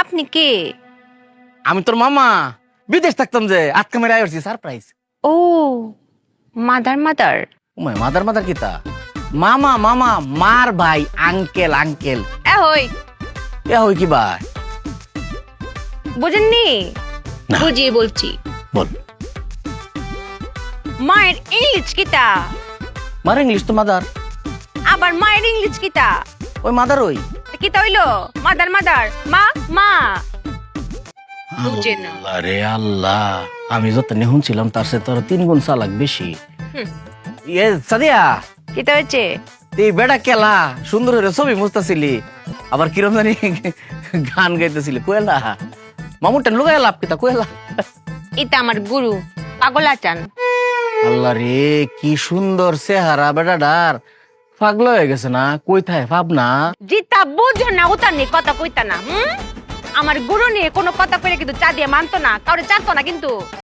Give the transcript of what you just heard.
আপনি কে? আমি তোর মামা, বিদেশ থাকতাম যে আটকা মেরে আইছি সারপ্রাইজ। ও মাদার। ওমায় মাদার মাদার কিতা? মামা মামা, মার ভাই, আঙ্কেল আঙ্কেল। এ হই এ হই কি ভাই? বুঝেননি? না। বুঝিয়ে বলছি। বল। মায়ের ইংলিশ কিতা? মার ইংলিশ তো মাদার। আবার মায়ের ইংলিশ কিতা? ওই মাদার ওই। কিতা হইলো? মাদার মা মা। বুঝে না। আরে আল্লাহ, আমি যত নেহুন ছিলাম তার সাথে তোর 3 গুণ চালাক বেশি। ইয়ে সাদিয়া, কিতা হয়েছে? তুই বেটা কেলা সুন্দর হয়ে ছবি মুস্তাছিলি, আবার কিরম জানি গান গাইতেছিলি। কোয়েলা মামুর টেন লুকাই লাভ কিতা কোয়েলা? এটা আমার গুরু পাগলা চান। আল্লাহ রে, কি সুন্দর চেহারা বেটাটার। পাগল হয়ে গেছে না? কই থায় ভাবনা? জিতা বুঝো না, উতার নিয়ে কথা কইতা না। আমার গুরু নিয়ে কোনো কথা কইলে কিন্তু চা দিয়ে মানতো না, কাউরে চাতো না কিন্তু।